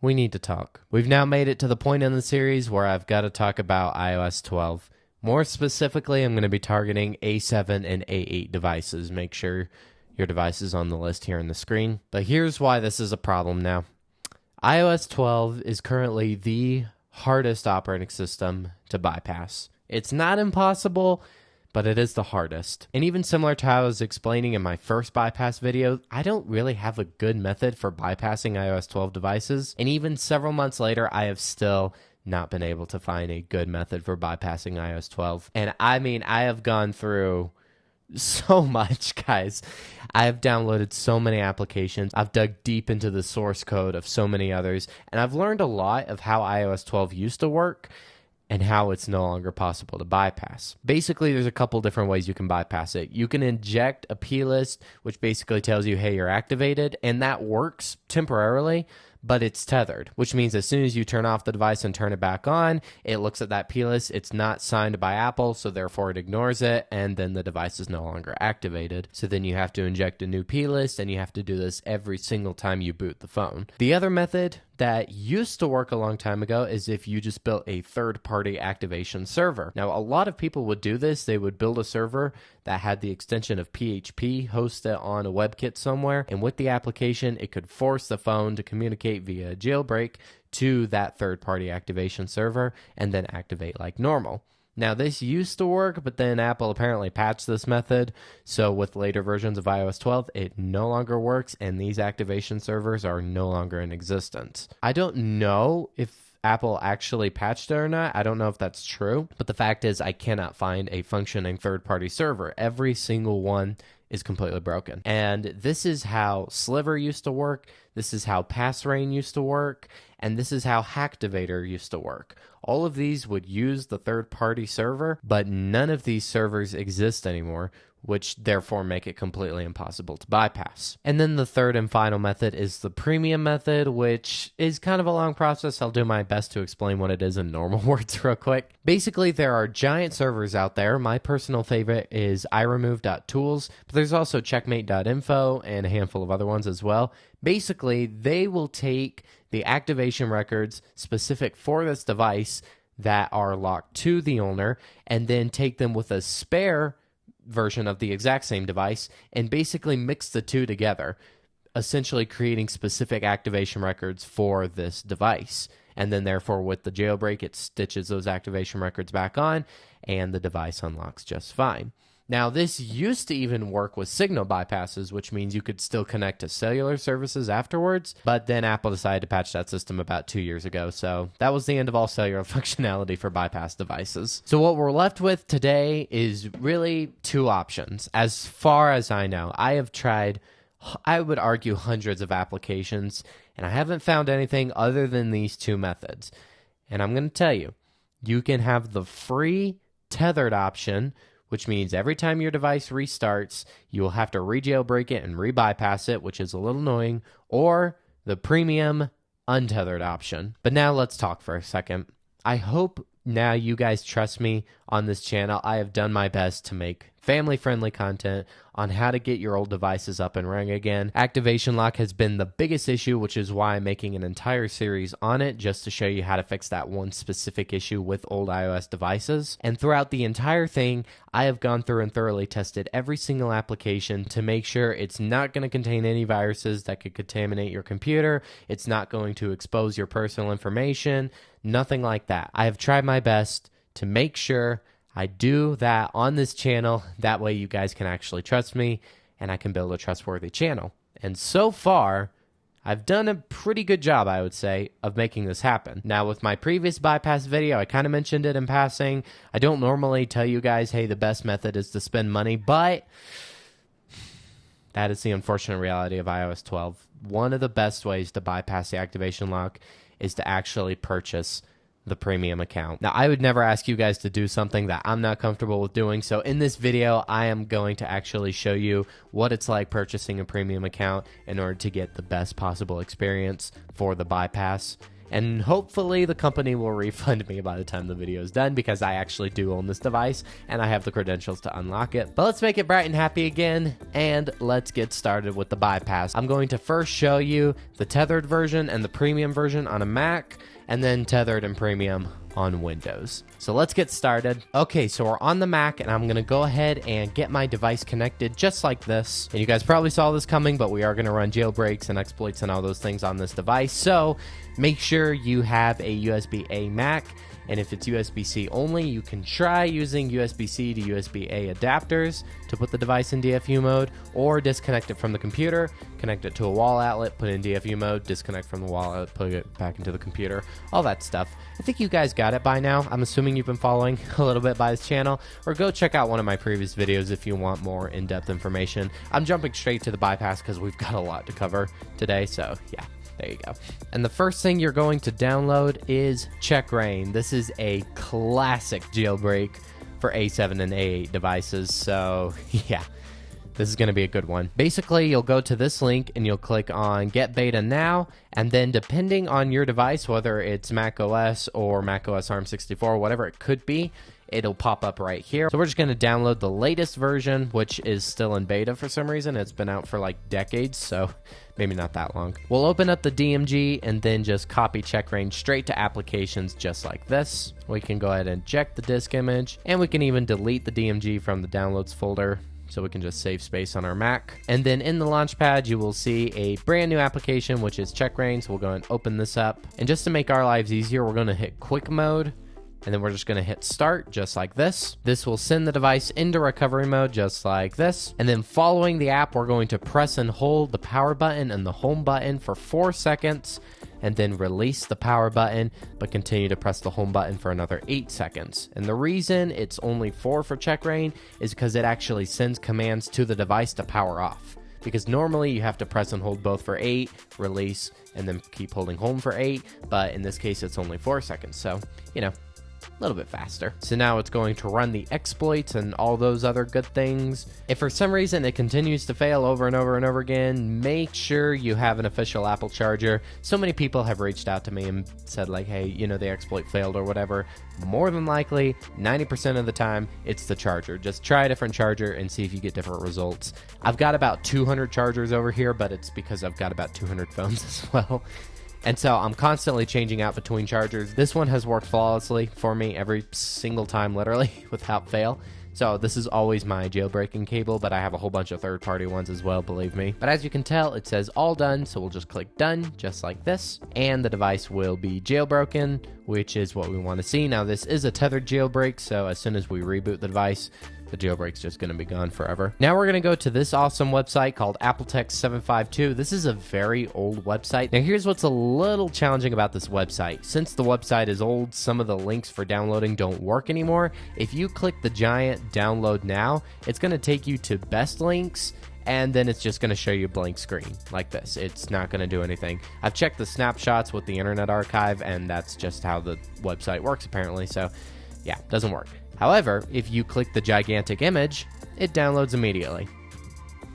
we need to talk. We've now made it to the point in the series where I've got to talk about iOS 12. More specifically, I'm going to be targeting A7 and A8 devices. Make sure your device is on the list here on the screen. But here's why this is a problem now. iOS 12 is currently the hardest operating system to bypass. It's not impossible, but it is the hardest. And even similar to how I was explaining in my first bypass video, I don't really have a good method for bypassing iOS 12 devices. And even several months later, I have still not been able to find a good method for bypassing iOS 12. And I mean, I have gone through so much, guys. I have downloaded so many applications. I've dug deep into the source code of so many others, and I've learned a lot of how iOS 12 used to work and how it's no longer possible to bypass. Basically, there's a couple different ways you can bypass it. You can inject a plist, which basically tells you, hey, you're activated, and that works temporarily, but it's tethered, which means as soon as you turn off the device and turn it back on, it looks at that plist. It's not signed by Apple, so therefore it ignores it, and then the device is no longer activated. So then you have to inject a new plist, and you have to do this every single time you boot the phone. The other method that used to work a long time ago is if you just built a third-party activation server. Now, a lot of people would do this. They would build a server that had the extension of PHP, host it on a WebKit somewhere, and with the application, it could force the phone to communicate via jailbreak to that third-party activation server and then activate like normal. Now, this used to work, but then Apple apparently patched this method, so with later versions of iOS 12, it no longer works, and these activation servers are no longer in existence. I don't know if Apple actually patched it or not. I don't know if that's true, but the fact is I cannot find a functioning third-party server. Every single one is completely broken. And this is how Sliver used to work, this is how Passrain used to work, and this is how Hacktivator used to work. All of these would use the third-party server, but none of these servers exist anymore, which therefore make it completely impossible to bypass. And then the third and final method is the premium method, which is kind of a long process. I'll do my best to explain what it is in normal words real quick. Basically, there are giant servers out there. My personal favorite is iRemove.tools, but there's also checkmate.info and a handful of other ones as well. Basically, they will take the activation records specific for this device that are locked to the owner and then take them with a spare version of the exact same device and basically mix the two together, essentially creating specific activation records for this device. And then therefore with the jailbreak, it stitches those activation records back on and the device unlocks just fine. Now, this used to even work with signal bypasses, which means you could still connect to cellular services afterwards, but then Apple decided to patch that system about 2 years ago, so that was the end of all cellular functionality for bypass devices. So what we're left with today is really two options. As far as I know, I have tried, I would argue, hundreds of applications, and I haven't found anything other than these two methods. And I'm going to tell you, you can have the free tethered option, which means every time your device restarts, you will have to re-jailbreak it and re-bypass it, which is a little annoying, or the premium untethered option. But now let's talk for a second. I hope now you guys trust me on this channel. I have done my best to make family-friendly content on how to get your old devices up and running again. Activation lock has been the biggest issue, which is why I'm making an entire series on it just to show you how to fix that one specific issue with old iOS devices. And throughout the entire thing, I have gone through and thoroughly tested every single application to make sure it's not going to contain any viruses that could contaminate your computer. It's not going to expose your personal information, nothing like that. I have tried my best to make sure I do that on this channel. That way you guys can actually trust me and I can build a trustworthy channel. And so far, I've done a pretty good job, I would say, of making this happen. Now, with my previous bypass video, I kind of mentioned it in passing. I don't normally tell you guys, hey, the best method is to spend money, but that is the unfortunate reality of iOS 12. One of the best ways to bypass the activation lock is to actually purchase the premium account. Now, I would never ask you guys to do something that I'm not comfortable with doing, so in this video, I am going to actually show you what it's like purchasing a premium account in order to get the best possible experience for the bypass. and hopefully the company will refund me by the time the video is done, because I actually do own this device and I have the credentials to unlock it. But let's make it bright and happy again, and let's get started with the bypass. I'm going to first show you the tethered version and the premium version on a Mac, and then tethered and premium on Windows. So let's get started. Okay, so we're on the Mac, and I'm gonna go ahead and get my device connected just like this. And you guys probably saw this coming, but we are gonna run jailbreaks and exploits and all those things on this device. So make sure you have a USB-A Mac. And if it's USB-C only, you can try using USB-C to USB-A adapters to put the device in DFU mode, or disconnect it from the computer, connect it to a wall outlet, put it in DFU mode, disconnect from the wall outlet, put it back into the computer, all that stuff. I think you guys got it by now. I'm assuming you've been following a little bit by this channel, or go check out one of my previous videos if you want more in-depth information. I'm jumping straight to the bypass because we've got a lot to cover today, so yeah. There you go. And the first thing you're going to download is 𝗏𝗏𝗏. This is a classic jailbreak for A7 and A8 devices. So yeah, this is going to be a good one. Basically, you'll go to this link and you'll click on Get Beta Now. And then depending on your device, whether it's Mac OS or Mac OS ARM64, whatever it could be, it'll pop up right here. So we're just going to download the latest version, which is still in beta for some reason. It's been out for like decades, so maybe not that long. We'll open up the DMG and then just copy 𝗏𝗏𝗏 straight to applications just like this. We can go ahead and eject the disk image, and we can even delete the DMG from the downloads folder, so we can just save space on our Mac. And then in the Launchpad, you will see a brand new application, which is 𝗏𝗏𝗏. So we'll go and open this up. And just to make our lives easier, we're going to hit quick mode. And then we're just going to hit start just like this. This will send the device into recovery mode just like this. And then following the app, we're going to press and hold the power button and the home button for 4 seconds, and then release the power button, but continue to press the home button for another 8 seconds. And the reason it's only 4 for 𝗏𝗏𝗏 is because it actually sends commands to the device to power off. Because normally you have to press and hold both for 8, release, and then keep holding home for 8. But in this case, it's only 4 seconds. So, you know, a little bit faster. So now it's going to run the exploits and all those other good things. If for some reason it continues to fail over and over and over again, make sure you have an official Apple charger. So many people have reached out to me and said like, hey, you know, the exploit failed or whatever. More than likely, 90% of the time, it's the charger. Just try a different charger and see if you get different results. I've got about 200 chargers over here, but it's because I've got about 200 phones as well. And so I'm constantly changing out between chargers. This one has worked flawlessly for me every single time, literally, without fail. So this is always my jailbreaking cable, but I have a whole bunch of third-party ones as well, believe me. But as you can tell, it says all done, so we'll just click done, just like this. And the device will be jailbroken, which is what we want to see. Now, this is a tethered jailbreak, so as soon as we reboot the device, the jailbreak's just going to be gone forever. Now we're going to go to this awesome website called AppleTech752. This is a very old website. Now here's what's a little challenging about this website. Since the website is old, some of the links for downloading don't work anymore. If you click the giant download now, it's going to take you to best links, and then it's just going to show you a blank screen like this. It's not going to do anything. I've checked the snapshots with the Internet Archive, and that's just how the website works apparently. So yeah, doesn't work. However, if you click the gigantic image, it downloads immediately.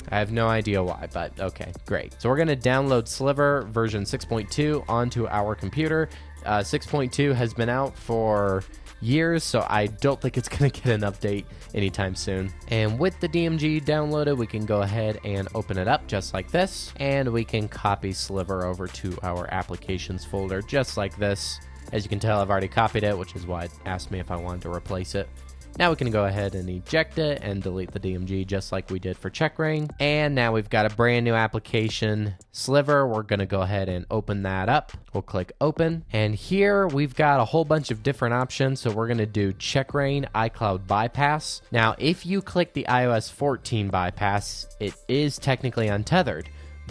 I have no idea why, but okay, great. So we're going to download Sliver version 6.2 onto our computer. 6.2 has been out for years, so I don't think it's going to get an update anytime soon. And with the DMG downloaded, we can go ahead and open it up just like this, and we can copy Sliver over to our applications folder just like this. As you can tell, I've already copied it, which is why it asked me if I wanted to replace it. Now we can go ahead and eject it and delete the DMG just like we did for 𝗏𝗏𝗏. And now we've got a brand new application, Sliver. We're going to go ahead and open that up. We'll click open. And here we've got a whole bunch of different options. So we're going to do 𝗏𝗏𝗏 iCloud bypass. Now, if you click the iOS 14 bypass, it is technically untethered,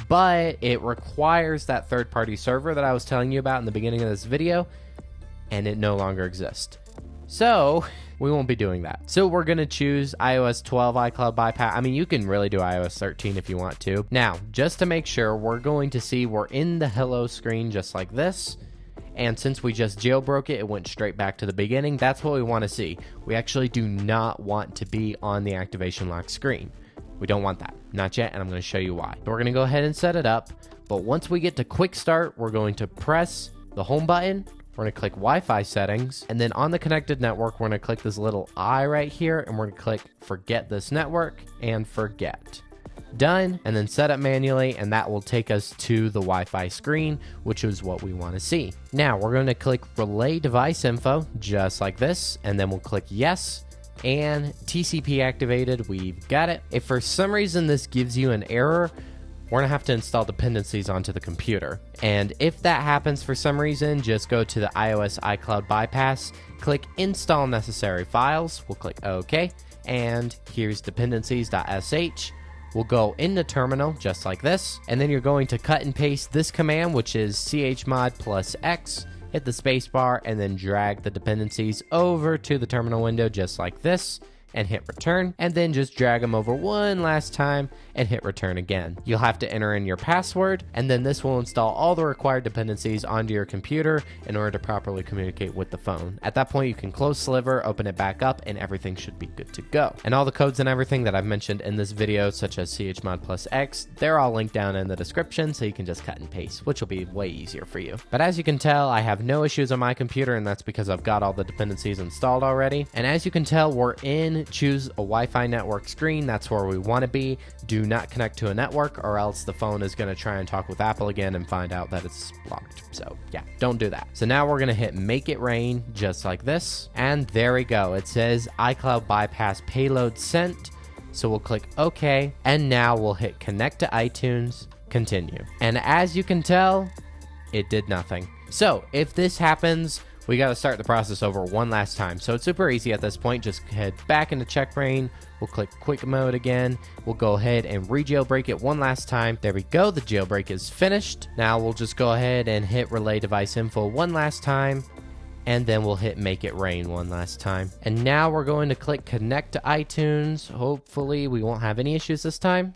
but it requires that third-party server that I was telling you about in the beginning of this video, and it no longer exists. So we won't be doing that. So we're going to choose iOS 12 iCloud bypass. I mean, you can really do iOS 13 if you want to. Now, just to make sure, we're going to see we're in the hello screen just like this. And since we just jailbroke it, it went straight back to the beginning. That's what we want to see. We actually do not want to be on the activation lock screen. We don't want that. Not yet, and I'm going to show you why. So we're going to go ahead and set it up. But once we get to quick start, we're going to press the home button, we're going to click Wi-Fi settings, and then on the connected network, we're going to click this little I right here, and we're going to click forget this network and forget. Done, and then set up manually, and that will take us to the Wi-Fi screen, which is what we want to see. Now we're going to click relay device info just like this, and then we'll click yes, and TCP activated. We've got it. If for some reason this gives you an error, we're gonna have to install dependencies onto the computer, and if that happens for some reason, just go to the iOS iCloud bypass, click install necessary files, we'll click OK, and here's dependencies.sh. We'll go into terminal just like this, and then you're going to cut and paste this command, which is chmod plus X, hit the space bar, and then drag the dependencies over to the terminal window just like this, and hit return, and then just drag them over one last time and hit return again. You'll have to enter in your password, and then this will install all the required dependencies onto your computer in order to properly communicate with the phone. At that point, you can close Sliver, open it back up, and everything should be good to go. And all the codes and everything that I've mentioned in this video, such as chmod plus X, they're all linked down in the description, so you can just cut and paste, which will be way easier for you. But as you can tell, I have no issues on my computer, and that's because I've got all the dependencies installed already. And as you can tell, we're in choose a Wi-Fi network screen. That's where we want to be. Do not connect to a network, or else the phone is going to try and talk with Apple again and find out that it's locked. So yeah, don't do that. So now we're going to hit make it rain just like this, and there we go. It says iCloud bypass payload sent. So we'll click OK, and now we'll hit connect to iTunes, continue. And as you can tell, it did nothing. So if this happens, we got to start the process over one last time. So it's super easy at this point. Just head back into checkbrain. We'll click quick mode again. We'll go ahead and re-jailbreak it one last time. There we go. The jailbreak is finished. Now we'll just go ahead and hit relay device info one last time, and then we'll hit make it rain one last time. And now we're going to click connect to iTunes. Hopefully we won't have any issues this time.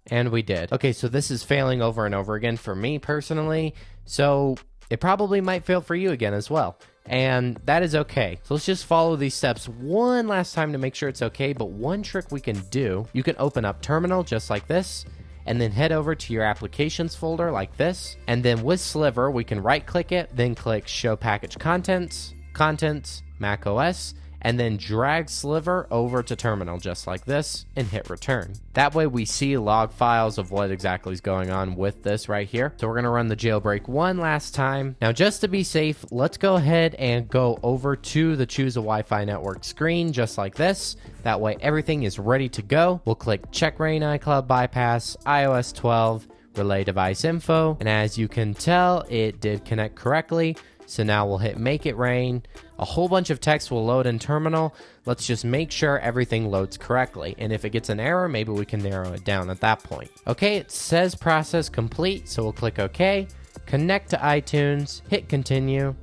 And we did. Okay, so this is failing over and over again for me personally. So it probably might fail for you again as well, and that is okay. So let's just follow these steps one last time to make sure it's okay. But one trick we can do, you can open up terminal just like this, and then head over to your applications folder like this, and then with Sliver we can right click it, then click show package contents, Mac OS, and then drag Sliver over to terminal just like this and hit return. That way we see log files of what exactly is going on with this right here. So we're going to run the jailbreak one last time. Now just to be safe, let's go ahead and go over to the choose a Wi-Fi network screen just like this. That way everything is ready to go. We'll click check rain iCloud bypass iOS 12 relay device info, and as you can tell, it did connect correctly. So now we'll hit make it rain. A whole bunch of text will load in terminal. Let's just make sure everything loads correctly. And if it gets an error, maybe we can narrow it down at that point. Okay, it says process complete. So we'll click OK, connect to iTunes, hit continue.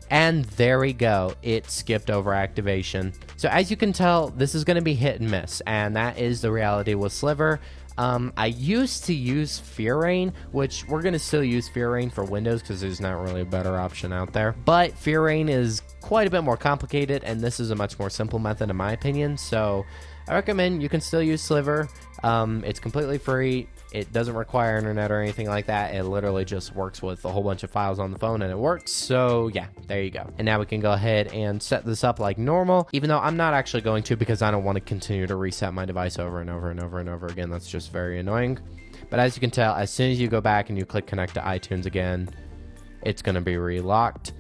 And there we go. It skipped over activation. So as you can tell, this is going to be hit and miss. And that is the reality with Sliver. I used to use 𝗓𝗏�rain, which we're going to still use 𝗓𝗏�rain for Windows because there's not really a better option out there. But 𝗓𝗏�rain is quite a bit more complicated, and this is a much more simple method in my opinion. So I recommend you can still use Sliver. It's completely free. It doesn't require internet or anything like that. It literally just works with a whole bunch of files on the phone and it works. So yeah, there you go. And now we can go ahead and set this up like normal, even though I'm not actually going to because I don't want to continue to reset my device over and over and over and over again. That's just very annoying. But as you can tell, as soon as you go back and you click connect to iTunes again, it's going to be relocked.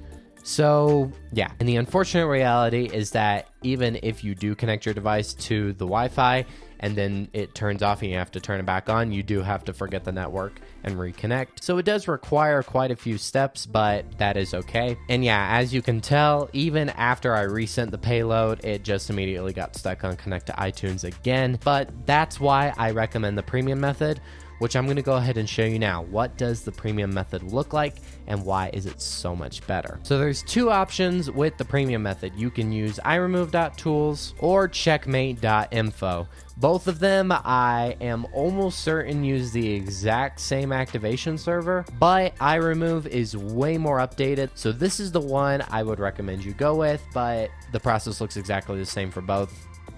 So yeah, and the unfortunate reality is that even if you do connect your device to the Wi-Fi and then it turns off and you have to turn it back on, you do have to forget the network and reconnect. So it does require quite a few steps, but that is okay. And yeah, as you can tell, even after I resent the payload, it just immediately got stuck on connect to iTunes again. But that's why I recommend the premium method, which I'm going to go ahead and show you now. What does the premium method look like and why is it so much better? So there's two options with the premium method. You can use iRemove.tools or checkmate.info. Both of them, I am almost certain, use the exact same activation server, but iRemove is way more updated. So this is the one I would recommend you go with, but the process looks exactly the same for both.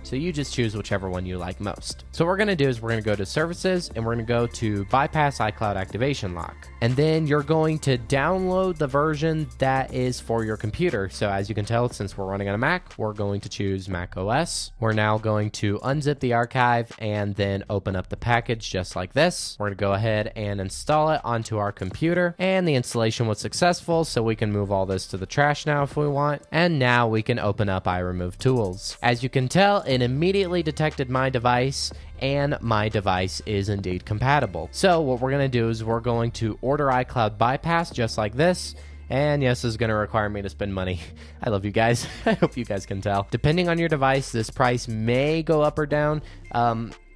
So you just choose whichever one you like most. So what we're going to do is we're going to go to services and we're going to go to bypass iCloud activation lock. And then you're going to download the version that is for your computer. So as you can tell, since we're running on a Mac, we're going to choose Mac OS. We're now going to unzip the archive and then open up the package just like this. We're going to go ahead and install it onto our computer, and the installation was successful, so we can move all this to the trash now if we want. And now we can open up 𝗓𝗡𝗡𝗠s. As you can tell, it immediately detected my device, and my device is indeed compatible. So what we're going to do is we're going to order iCloud bypass just like this. And yes, this is going to require me to spend money. I love you guys. I hope you guys can tell. Depending on your device, this price may go up or down.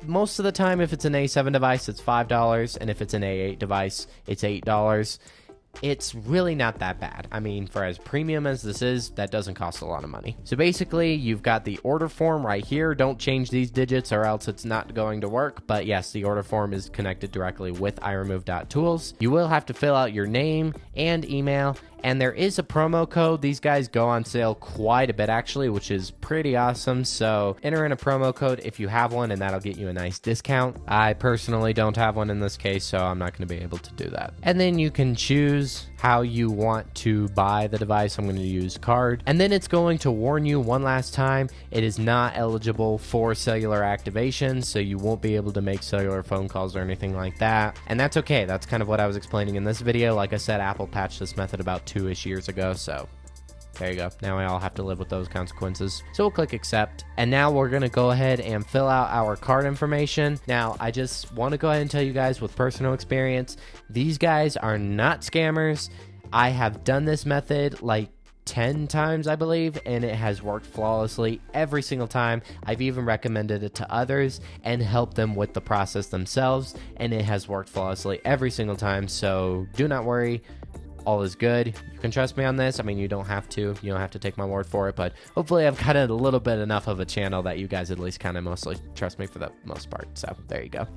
Most of the time, if it's an A7 device, it's $5, and if it's an A8 device, it's $8. It's really not that bad. I mean, for as premium as this is, that doesn't cost a lot of money. So basically, you've got the order form right here. Don't change these digits or else it's not going to work. But yes, the order form is connected directly with iRemove.tools. You will have to fill out your name and email, and there is a promo code. These guys go on sale quite a bit actually, which is pretty awesome. So enter in a promo code if you have one, and that'll get you a nice discount. I personally don't have one in this case, so I'm not going to be able to do that. And then you can choose how you want to buy the device. I'm going to use card, and then it's going to warn you one last time, it is not eligible for cellular activation, so you won't be able to make cellular phone calls or anything like that. And that's okay. That's kind of what I was explaining in this video. Like I said, Apple patched this method about 2-ish years ago, so there you go. Now we all have to live with those consequences. So we'll click accept. And now we're going to go ahead and fill out our card information. Now, I just want to go ahead and tell you guys with personal experience, these guys are not scammers. I have done this method like 10 times, I believe, and it has worked flawlessly every single time. I've even recommended it to others and helped them with the process themselves, and it has worked flawlessly every single time. So do not worry. All is good. You can trust me on this. I mean, you don't have to take my word for it, but hopefully I've got a little bit enough of a channel that you guys at least kind of mostly trust me for the most part. So there you go.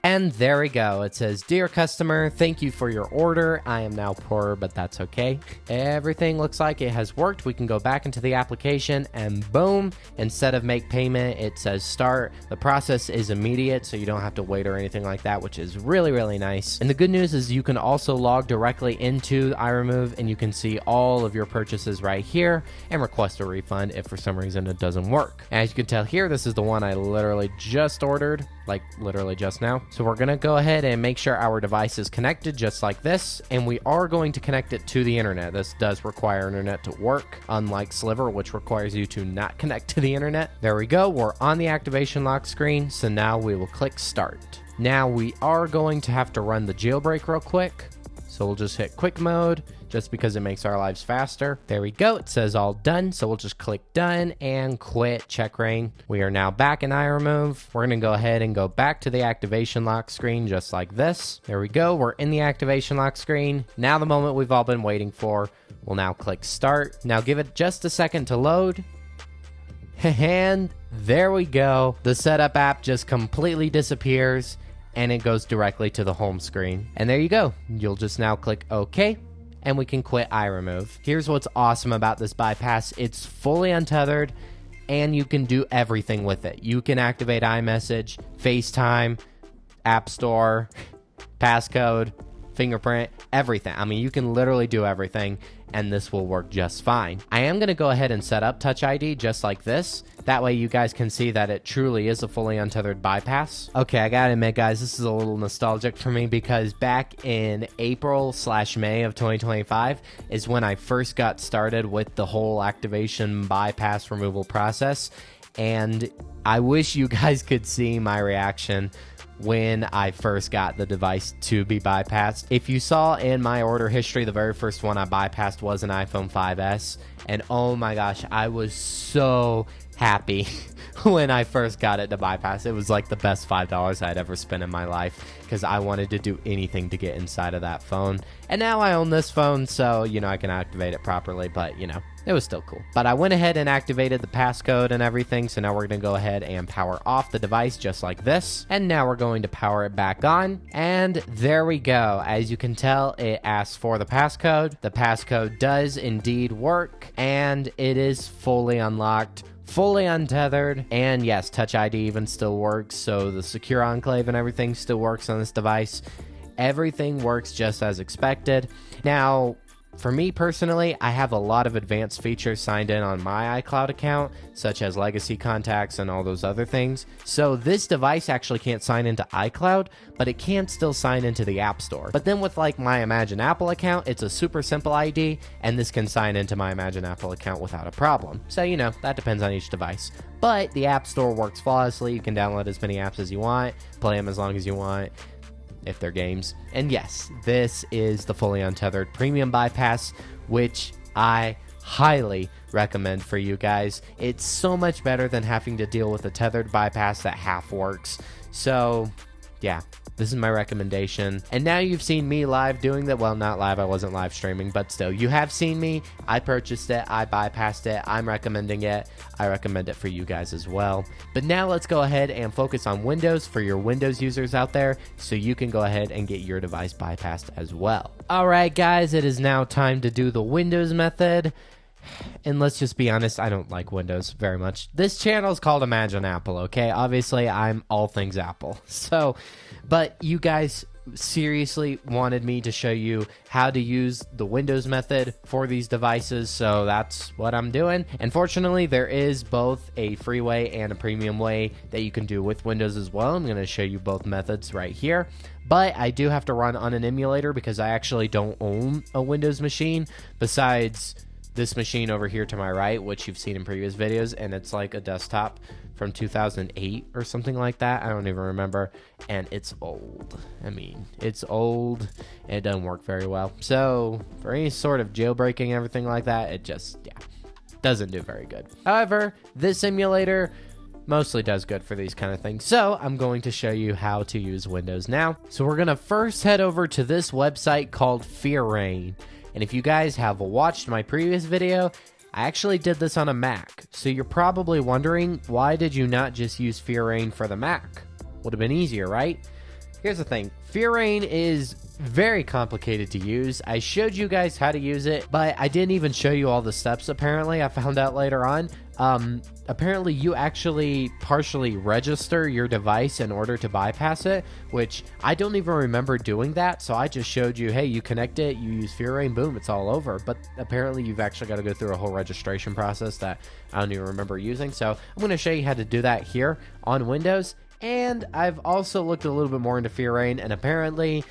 And there we go. It says, "Dear customer, thank you for your order. I am now poor, but that's okay." Everything looks like it has worked. We can go back into the application and boom, instead of make payment, it says start. The process is immediate, so you don't have to wait or anything like that, which is really, really nice. And the good news is you can also log directly into iRemove, and you can see all of your purchases right here and request a refund if for some reason it doesn't work. As you can tell here, this is the one I literally just ordered, like literally just now. So we're going to go ahead and make sure our device is connected just like this, and we are going to connect it to the internet. This does require internet to work, unlike 𝗧𝗏, which requires you to not connect to the internet. There we go. We're on the activation lock screen, so now we will click start. Now we are going to have to run the jailbreak real quick. So we'll just hit quick mode just because it makes our lives faster. There we go. It says all done. So we'll just click done and quit checkra. We are now back in iRemove. We're going to go ahead and go back to the activation lock screen just like this. There we go. We're in the activation lock screen. Now the moment we've all been waiting for. We'll now click start. Now give it just a second to load. And there we go. The setup app just completely disappears, and it goes directly to the home screen. And there you go. You'll just now click OK, and we can quit iRemove. Here's what's awesome about this bypass. It's fully untethered, and you can do everything with it. You can activate iMessage, FaceTime, App Store, passcode, fingerprint, everything. I mean, you can literally do everything, and this will work just fine. I am going to go ahead and set up Touch ID just like this. That way you guys can see that it truly is a fully untethered bypass. Okay, I gotta admit, guys, this is a little nostalgic for me because back in April/May of 2025 is when I first got started with the whole activation bypass removal process. And I wish you guys could see my reaction when I first got the device to be bypassed. If you saw in my order history, the very first one I bypassed was an iPhone 5S. And oh my gosh, I was so happy when I first got it to bypass. It was like the best $5 I'd ever spent in my life because I wanted to do anything to get inside of that phone. And now I own this phone, so, I can activate it properly, but, it was still cool. But I went ahead and activated the passcode and everything, so now we're going to go ahead and power off the device just like this. And now we're going to power it back on. And there we go. As you can tell, it asks for the passcode. The passcode does indeed work, and it is fully unlocked, fully untethered, and yes, Touch ID even still works, so the secure enclave and everything still works on this device. Everything works just as expected. Now, for me personally, I have a lot of advanced features signed in on my iCloud account, such as legacy contacts and all those other things. So this device actually can't sign into iCloud, but it can still sign into the App Store. But then with like my Imagine Apple account, it's a super simple ID, and this can sign into my Imagine Apple account without a problem. So, you know, that depends on each device. But the App Store works flawlessly. You can download as many apps as you want, play them as long as you want, if they're games. And yes, this is the fully untethered premium bypass, which I highly recommend for you guys. It's so much better than having to deal with a tethered bypass that half works. So yeah, this is my recommendation. And now you've seen me live doing that. Well, not live, I wasn't live streaming, but still, you have seen me. I purchased it, I bypassed it, I'm recommending it. I recommend it for you guys as well. But now let's go ahead and focus on Windows for your Windows users out there, so you can go ahead and get your device bypassed as well. All right, guys, it is now time to do the Windows method. And let's just be honest, I don't like Windows very much. This channel is called Imagine Apple, okay? Obviously, I'm all things Apple. So, but you guys seriously wanted me to show you how to use the Windows method for these devices, so that's what I'm doing. And fortunately, there is both a free way and a premium way that you can do with Windows as well. I'm going to show you both methods right here. But I do have to run on an emulator because I actually don't own a Windows machine besides this machine over here to my right, which you've seen in previous videos, and it's like a desktop from 2008 or something like that. I don't even remember, and it's old. I mean, it's old, and it doesn't work very well. So for any sort of jailbreaking and everything like that, it just, yeah, doesn't do very good. However, this emulator mostly does good for these kind of things. So I'm going to show you how to use Windows now. So we're going to first head over to this website called 𝗑𝗏𝗏. And if you guys have watched my previous video, I actually did this on a Mac. So you're probably wondering, why did you not just use 𝗑𝗏𝗏 for the Mac? Would have been easier, right? Here's the thing. 𝗑𝗏𝗏 is very complicated to use. I showed you guys how to use it, but I didn't even show you all the steps, apparently. I found out later on. Apparently you actually partially register your device in order to bypass it, which I don't even remember doing that. So I just showed you, hey, you connect it, you use 𝗑𝗏𝗏, boom, it's all over. But apparently you've actually got to go through a whole registration process that I don't even remember using. So I'm going to show you how to do that here on Windows. And I've also looked a little bit more into 𝗑𝗏𝗏, and apparently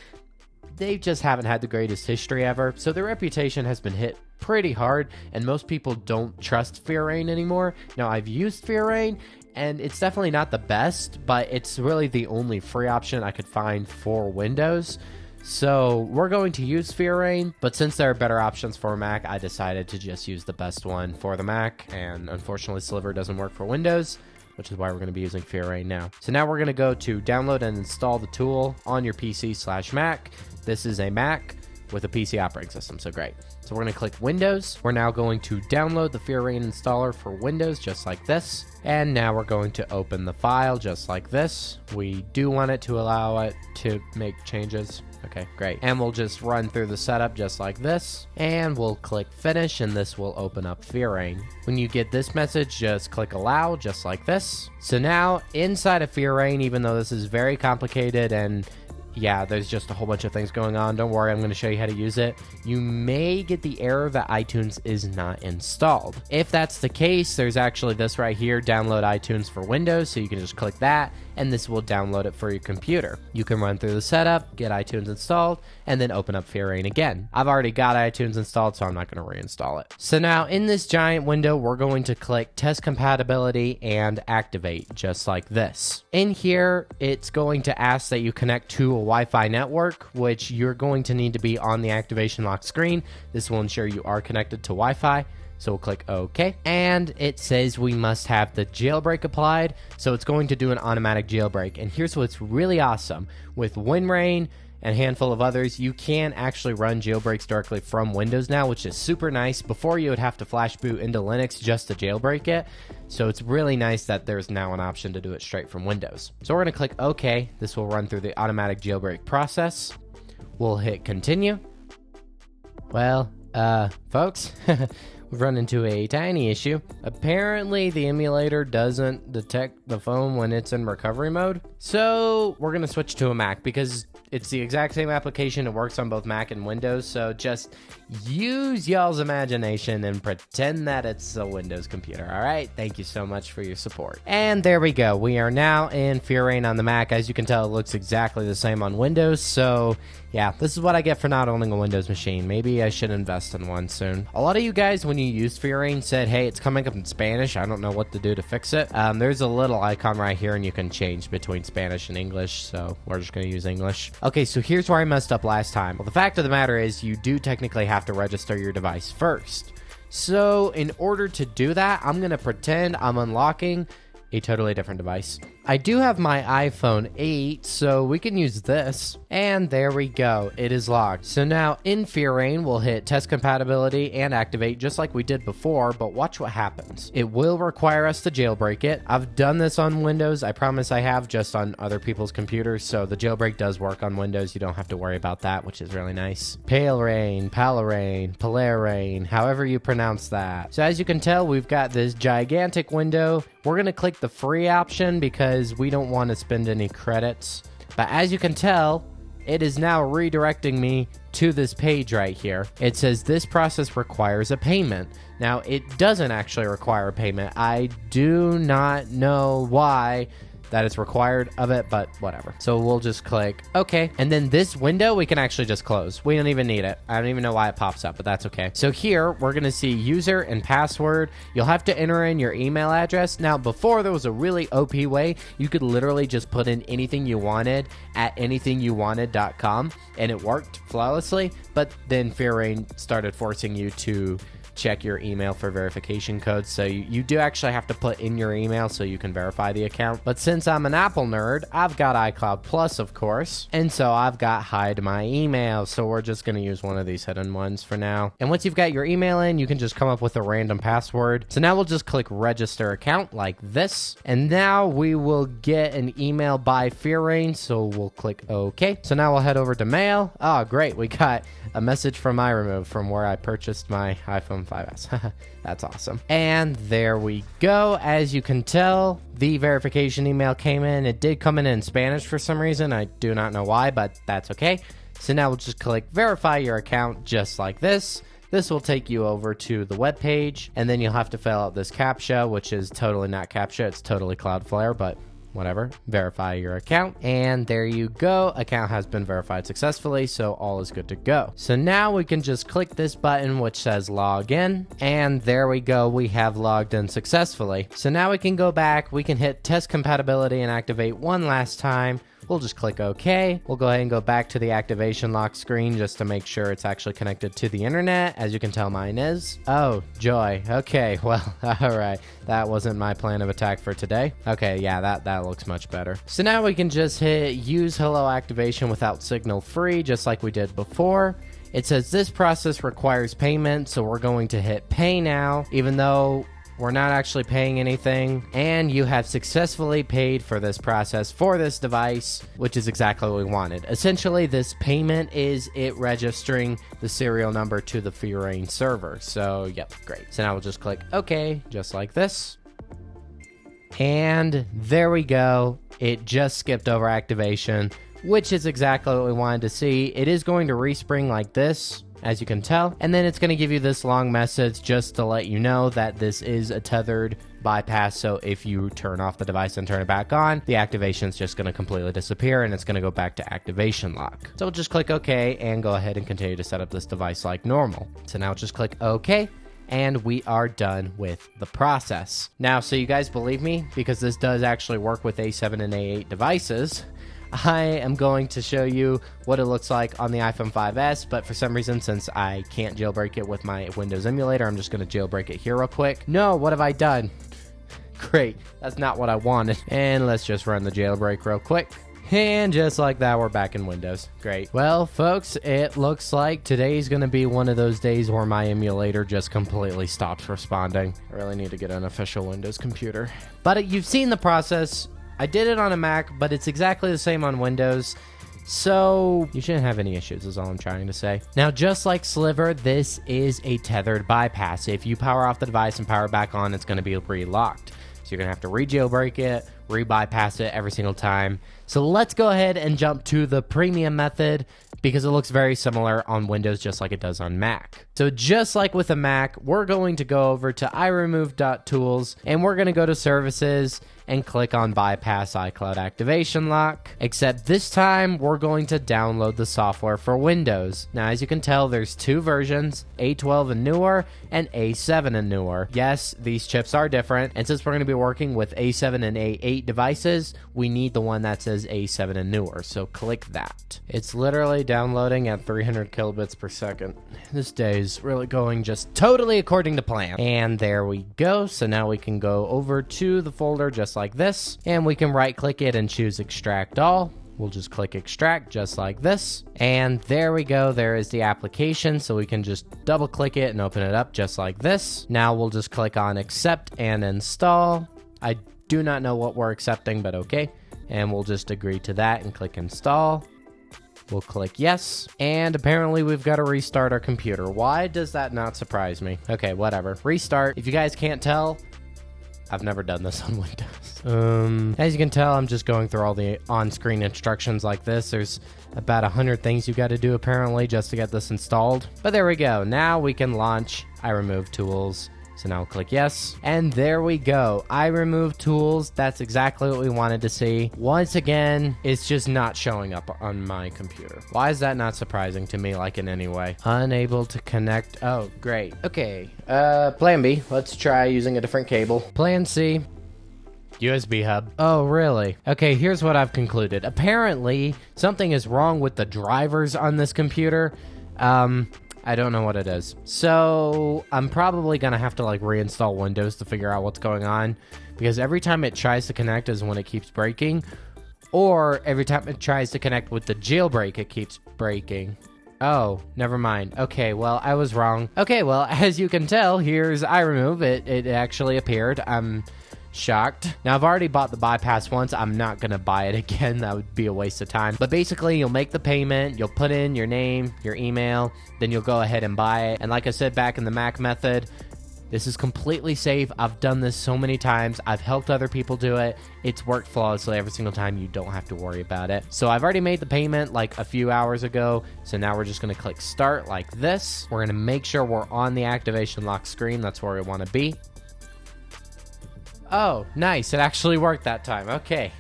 they just haven't had the greatest history ever. So their reputation has been hit pretty hard, and most people don't trust 𝗑𝗏𝗏 anymore. Now, I've used 𝗑𝗏𝗏, and it's definitely not the best, but it's really the only free option I could find for Windows. So we're going to use 𝗑𝗏𝗏, but since there are better options for Mac, I decided to just use the best one for the Mac, and unfortunately Sliver doesn't work for Windows, which is why we're going to be using 𝗑𝗏𝗏 now. So now we're going to go to download and install the tool on your PC/Mac. This is a Mac with a PC operating system, so great. So we're going to click Windows. We're now going to download the 𝗑𝗏𝗏 installer for Windows, just like this. And now we're going to open the file just like this. We do want it to allow it to make changes. Okay, great. And we'll just run through the setup just like this. And we'll click Finish, and this will open up 𝗑𝗏𝗏. When you get this message, just click Allow, just like this. So now, inside of 𝗑𝗏𝗏, even though this is very complicated and yeah, there's just a whole bunch of things going on. Don't worry, I'm going to show you how to use it. You may get the error that iTunes is not installed. If that's the case, there's actually this right here, download iTunes for Windows. So you can just click that, and this will download it for your computer. You can run through the setup, get iTunes installed, and then open up 𝗑𝗏𝗏 again. I've already got iTunes installed, so I'm not going to reinstall it. So now in this giant window, we're going to click Test Compatibility and Activate, just like this. In here, it's going to ask that you connect to a Wi-Fi network, which you're going to need to be on the activation lock screen. This will ensure you are connected to Wi-Fi. So we'll click OK. And it says we must have the jailbreak applied. So it's going to do an automatic jailbreak. And here's what's really awesome. With WinRain and a handful of others, you can actually run jailbreaks directly from Windows now, which is super nice. Before, you would have to flash boot into Linux just to jailbreak it. So it's really nice that there's now an option to do it straight from Windows. So we're going to click OK. This will run through the automatic jailbreak process. We'll hit Continue. Well, Folks, we've run into a tiny issue. Apparently, the emulator doesn't detect the phone when it's in recovery mode. So we're going to switch to a Mac because it's the exact same application. It works on both Mac and Windows. So just use y'all's imagination and pretend that it's a Windows computer. All right. Thank you so much for your support. And there we go. We are now in 𝗓𝗏 on the Mac. As you can tell, it looks exactly the same on Windows. So yeah, this is what I get for not owning a Windows machine. Maybe I should invest in one soon. A lot of you guys, when you used 𝗓𝗏, said, hey, it's coming up in Spanish. I don't know what to do to fix it. There's a little icon right here, and you can change between Spanish and English. So we're just going to use English. Okay, so here's where I messed up last time. Well, the fact of the matter is you do technically have to register your device first. So in order to do that, I'm going to pretend I'm unlocking a totally different device. I do have my iPhone 8, so we can use this. And there we go. It is locked. So now in 𝗓𝗏, we'll hit test compatibility and activate just like we did before, but watch what happens. It will require us to jailbreak it. I've done this on Windows. I promise I have, just on other people's computers. So the jailbreak does work on Windows. You don't have to worry about that, which is really nice. 𝗓𝗏, 𝗓𝗏, however you pronounce that. So as you can tell, we've got this gigantic window. We're going to click the free option because we don't want to spend any credits. But as you can tell, it is now redirecting me to this page right here. It says this process requires a payment. Now, it doesn't actually require a payment. I do not know why that is required of it, but whatever. So we'll just click OK. And then this window we can actually just close. We don't even need it. I don't even know why it pops up, but that's okay. So here we're going to see user and password. You'll have to enter in your email address. Now, before there was a really OP way. You could literally just put in anything you wanted at anythingyouwanted.com and it worked flawlessly. But then 𝗓𝗏 started forcing you to check your email for verification codes. So you do actually have to put in your email so you can verify the account. But since I'm an Apple nerd, I've got iCloud Plus, of course. And so I've got hide my email. So we're just going to use one of these hidden ones for now. And once you've got your email in, you can just come up with a random password. So now we'll just click register account like this. And now we will get an email by 𝗓𝗏. So we'll click OK. So now we'll head over to mail. Oh, great. We got a message from 𝗓𝗏 from where I purchased my iPhone 5S. That's awesome. And there we go. As you can tell, the verification email came in. It did come in Spanish for some reason. I do not know why, but that's okay. So now we'll just click verify your account just like this. This will take you over to the web page, and then you'll have to fill out this CAPTCHA, which is totally not CAPTCHA. It's totally Cloudflare, but whatever. Verify your account, and there you go. Account has been verified successfully, so all is good to go. So now we can just click this button which says log in, and there we go. We have logged in successfully. So now we can go back. We can hit test compatibility and activate one last time. We'll just click OK. We'll go ahead and go back to the activation lock screen just to make sure it's actually connected to the internet. As you can tell, mine is. Oh, joy. Okay, well, all right. That wasn't my plan of attack for today. Okay, yeah, that looks much better. So now we can just hit use hello activation without signal free, just like we did before. It says this process requires payment, so we're going to hit pay now, even though we're not actually paying anything, and you have successfully paid for this process for this device, which is exactly what we wanted. Essentially, this payment is it registering the serial number to the 𝗓𝗏 server. So, yep, great. So now we'll just click OK, just like this. And there we go. It just skipped over activation, which is exactly what we wanted to see. It is going to respring like this, as you can tell, and then it's going to give you this long message just to let you know that this is a tethered bypass. So if you turn off the device and turn it back on, the activation is just going to completely disappear and it's going to go back to activation lock. So we'll just click OK and go ahead and continue to set up this device like normal. So now just click OK. And we are done with the process. Now, so you guys believe me, because this does actually work with A7 and A8 devices, I am going to show you what it looks like on the iPhone 5S, but for some reason, since I can't jailbreak it with my Windows emulator, I'm just going to jailbreak it here real quick. No, what have I done? Great, that's not what I wanted. And let's just run the jailbreak real quick. And just like that, we're back in Windows. Great. Well, folks, it looks like today's going to be one of those days where my emulator just completely stops responding. I really need to get an official Windows computer. But you've seen the process. I did it on a Mac, but it's exactly the same on Windows. So you shouldn't have any issues is all I'm trying to say. Now, just like Sliver, this is a tethered bypass. If you power off the device and power it back on, it's going to be re-locked. So you're going to have to re-jailbreak it, re-bypass it every single time. So let's go ahead and jump to the premium method because it looks very similar on Windows just like it does on Mac. So just like with a Mac, we're going to go over to iRemove.tools and we're going to go to services and click on bypass iCloud activation lock, except this time we're going to download the software for Windows. Now, as you can tell, there's two versions, A12 and newer and A7 and newer. Yes, these chips are different, and since we're going to be working with A7 and A8 devices, we need the one that says A7 and newer, so click that. It's literally downloading at 300 kilobits per second. This day is really going just totally according to plan. And there we go. So now we can go over to the folder just like this, and we can right click it and choose extract all. We'll just click extract just like this, and there we go. There is the application, so we can just double click it and open it up just like this. Now we'll just click on accept and install. I do not know what we're accepting, but okay, and we'll just agree to that and click install. We'll click yes, and apparently we've got to restart our computer. Why does that not surprise me? Okay, whatever. Restart. If you guys can't tell, I've never done this on Windows. As you can tell, I'm just going through all the on-screen instructions like this. There's about 100 things you got to do apparently just to get this installed. But there we go. Now we can launch iRemove Tools. So now click yes, and there we go. iRemove Tools, that's exactly what we wanted to see. Once again, it's just not showing up on my computer. Why is that not surprising to me, like in any way? Unable to connect. Oh, great. Okay, plan B, let's try using a different cable. Plan C, USB hub. Oh, really? Okay, here's what I've concluded. Apparently, something is wrong with the drivers on this computer. I don't know what it is. So I'm probably going to have to like reinstall Windows to figure out what's going on, because every time it tries to connect is when it keeps breaking, or every time it tries to connect with the jailbreak, it keeps breaking. Oh, never mind. Okay, well, I was wrong. Okay, well, as you can tell, here's iRemove. It actually appeared. I'm shocked. Now, I've already bought the bypass once. I'm not gonna buy it again. That would be a waste of time. But basically, you'll make the payment, you'll put in your name, your email, then you'll go ahead and buy it. And like I said back in the Mac method, this is completely safe. I've done this so many times. I've helped other people do it. It's worked flawlessly every single time. You don't have to worry about it. So I've already made the payment like a few hours ago. So now we're just gonna click start like this. We're gonna make sure we're on the activation lock screen. That's where we wanna be. Oh, nice. It actually worked that time. Okay.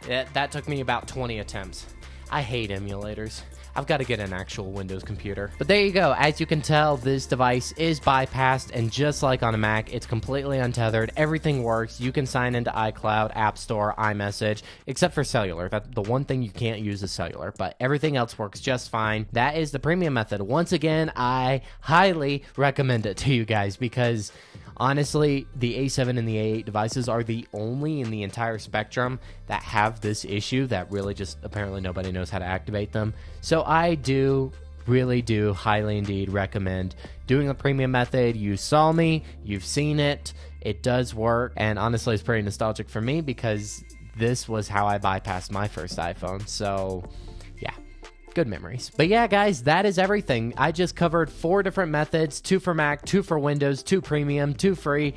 That took me about 20 attempts. I hate emulators. I've got to get an actual Windows computer. But there you go. As you can tell, this device is bypassed, and just like on a Mac, it's completely untethered. Everything works. You can sign into iCloud, App Store, iMessage, except for cellular. That's the one thing you can't use is cellular, but everything else works just fine. That is the premium method. Once again, I highly recommend it to you guys because honestly, the A7 and the A8 devices are the only in the entire spectrum that have this issue that really just apparently nobody knows how to activate them. So I really do highly indeed recommend doing the premium method. You saw me, you've seen it, it does work, and honestly it's pretty nostalgic for me because this was how I bypassed my first iPhone. So yeah, good memories. But yeah, guys, that is everything. I just covered 4 different methods, 2 for Mac, 2 for Windows, 2 premium, 2 free.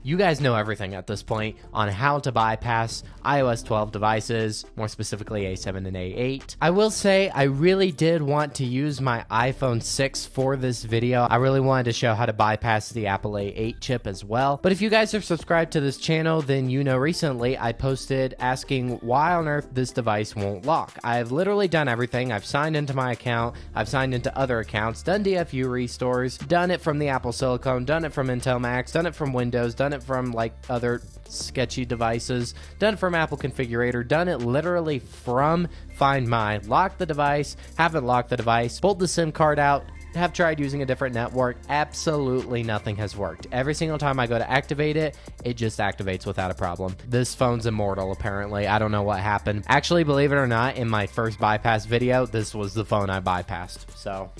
You guys know everything at this point on how to bypass iOS 12 devices, more specifically A7 and A8. I will say I really did want to use my iPhone 6 for this video. I really wanted to show how to bypass the Apple A8 chip as well. But if you guys are subscribed to this channel, then you know recently I posted asking why on earth this device won't lock. I've literally done everything. I've signed into my account, I've signed into other accounts, done DFU restores, done it from the Apple Silicone, done it from Intel Macs, done it from Windows, done it from like other sketchy devices, done it from Apple Configurator, done it literally from Find My, locked the device, haven't locked the device, pulled the SIM card out, have tried using a different network. Absolutely nothing has worked. Every single time I go to activate it, it just activates without a problem. This phone's immortal apparently. I don't know what happened. Actually, believe it or not, in my first bypass video, this was the phone I bypassed. So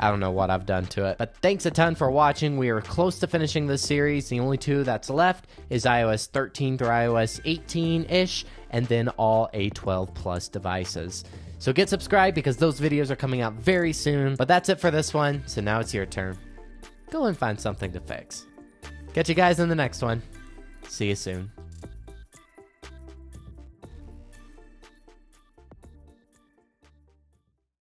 I don't know what I've done to it. But thanks a ton for watching. We are close to finishing this series. The only two that's left is iOS 13 through iOS 18-ish, and then all A12 Plus devices. So get subscribed because those videos are coming out very soon. But that's it for this one, so now it's your turn. Go and find something to fix. Catch you guys in the next one. See you soon.